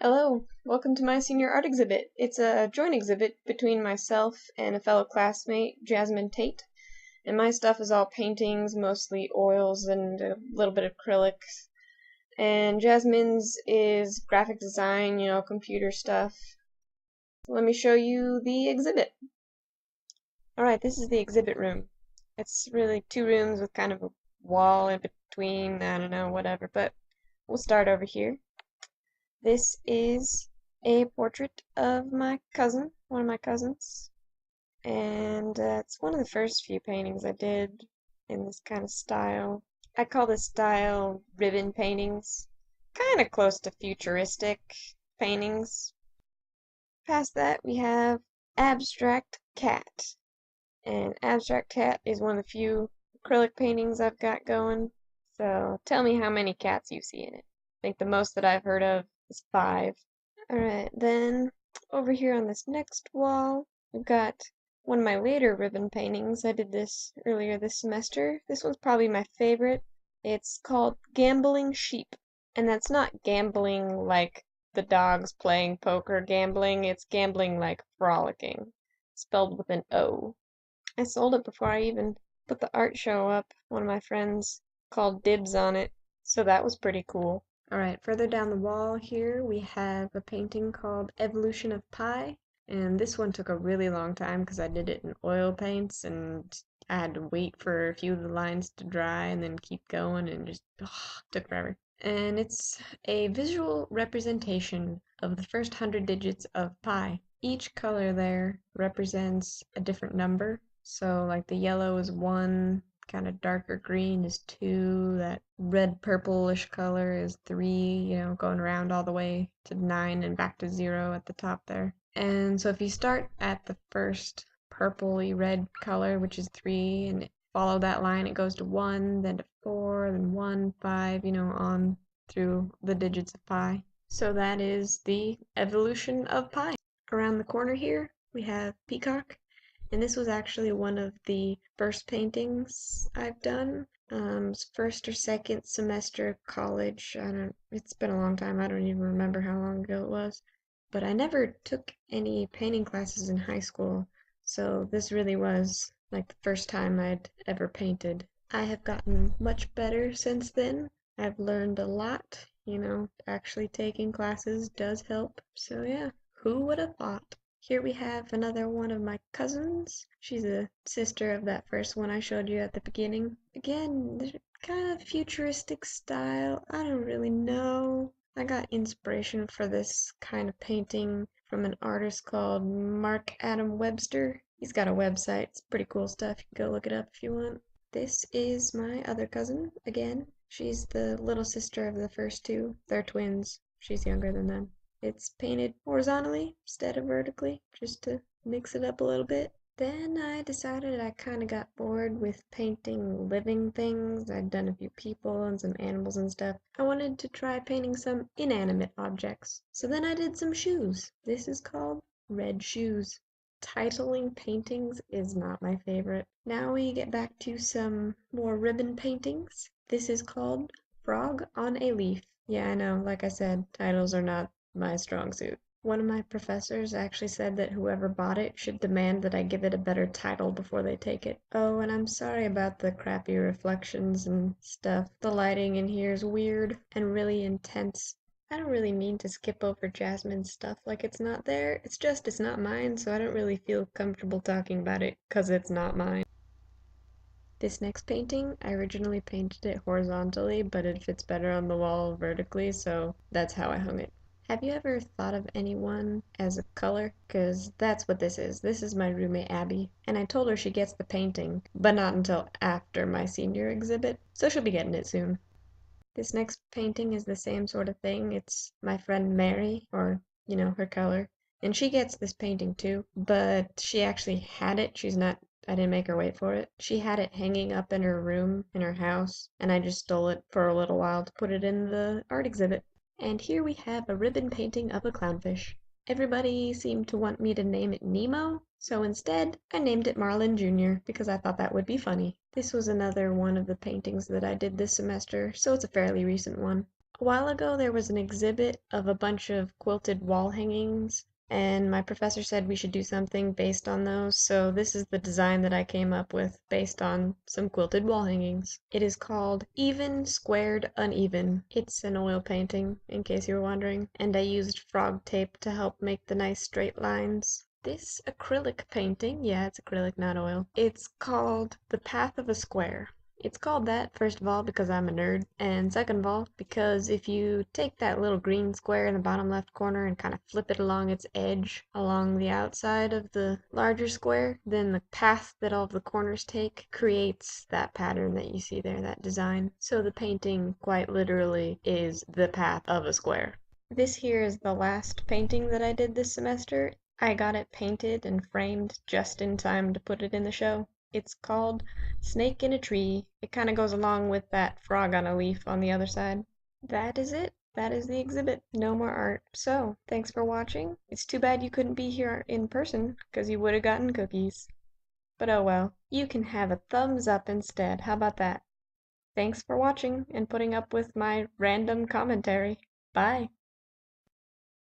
Hello, welcome to my senior art exhibit. It's a joint exhibit between myself and a fellow classmate, Jasmine Tate, and my stuff is all paintings, mostly oils and a little bit of acrylics. And Jasmine's is graphic design, computer stuff. Let me show you the exhibit. Alright, this is the exhibit room. It's really two rooms with kind of a wall in between, I don't know, whatever, but we'll start over here. This is a portrait of my cousin, one of my cousins, and it's one of the first few paintings I did in this kind of style. I call this style ribbon paintings, kind of close to futuristic paintings. Past that we have Abstract Cat, and Abstract Cat is one of the few acrylic paintings I've got going, so tell me how many cats you see in it. I think the most that I've heard of is 5. Alright, then over here on this next wall, we've got one of my later ribbon paintings. I did this earlier this semester. This one's probably my favorite. It's called Gambling Sheep. And that's not gambling like the dogs playing poker gambling, it's gambling like frolicking, spelled with an O. I sold it before I even put the art show up. One of my friends called dibs on it, so that was pretty cool. Alright, further down the wall here we have a painting called Evolution of Pi, and this one took a really long time because I did it in oil paints and I had to wait for a few of the lines to dry and then keep going and just took forever. And it's a visual representation of the first 100 digits of pi. Each color there represents a different number. So like the yellow is 1, kind of darker green is 2, that red purplish color is 3, going around all the way to 9 and back to 0 at the top there. And so if you start at the first purpley red color, which is 3, and follow that line, it goes to 1, then to 4, then 1, 5, on through the digits of pi. So that is the evolution of pi. Around the corner here, we have Peacock. And this was actually one of the first paintings I've done. First or second semester of college. It's been a long time. I don't even remember how long ago it was. But I never took any painting classes in high school, so this really was like the first time I'd ever painted. I have gotten much better since then. I've learned a lot, actually taking classes does help. So yeah, who would have thought? Here we have another one of my cousins. She's a sister of that first one I showed you at the beginning. Again, they're kind of futuristic style. I don't really know. I got inspiration for this kind of painting from an artist called Mark Adam Webster. He's got a website. It's pretty cool stuff. You can go look it up if you want. This is my other cousin, again. She's the little sister of the first two. They're twins. She's younger than them. It's painted horizontally instead of vertically, just to mix it up a little bit. Then I decided I kind of got bored with painting living things. I'd done a few people and some animals and stuff. I wanted to try painting some inanimate objects. So then I did some shoes. This is called Red Shoes. Titling paintings is not my favorite. Now we get back to some more ribbon paintings. This is called Frog on a Leaf. Yeah, I know, like I said, titles are not my strong suit. One of my professors actually said that whoever bought it should demand that I give it a better title before they take it. Oh, and I'm sorry about the crappy reflections and stuff. The lighting in here is weird and really intense. I don't really mean to skip over Jasmine's stuff like it's not there. It's just it's not mine, so I don't really feel comfortable talking about it because it's not mine. This next painting, I originally painted it horizontally, but it fits better on the wall vertically, so that's how I hung it. Have you ever thought of anyone as a color? 'Cause that's what this is. This is my roommate Abby, and I told her she gets the painting, but not until after my senior exhibit, so she'll be getting it soon. This next painting is the same sort of thing. It's my friend Mary, or, her color, and she gets this painting too, but she actually had it. I didn't make her wait for it. She had it hanging up in her room, in her house, and I just stole it for a little while to put it in the art exhibit. And here we have a ribbon painting of a clownfish. Everybody seemed to want me to name it Nemo, so instead I named it Marlin Jr. because I thought that would be funny. This was another one of the paintings that I did this semester, so it's a fairly recent one. A while ago there was an exhibit of a bunch of quilted wall hangings, and my professor said we should do something based on those, so this is the design that I came up with based on some quilted wall hangings. It is called Even Squared Uneven. It's an oil painting, in case you were wondering, and I used frog tape to help make the nice straight lines. This acrylic painting, yeah, it's acrylic, not oil. It's called The Path of a Square. It's called that, first of all, because I'm a nerd, and second of all, because if you take that little green square in the bottom left corner and kind of flip it along its edge along the outside of the larger square, then the path that all of the corners take creates that pattern that you see there, that design. So the painting quite literally is the path of a square. This here is the last painting that I did this semester. I got it painted and framed just in time to put it in the show. It's called Snake in a Tree. It kind of goes along with that frog on a leaf on the other side. That is it. That is the exhibit. No more art. So, thanks for watching. It's too bad you couldn't be here in person, 'cause you would have gotten cookies. But oh well. You can have a thumbs up instead. How about that? Thanks for watching and putting up with my random commentary. Bye.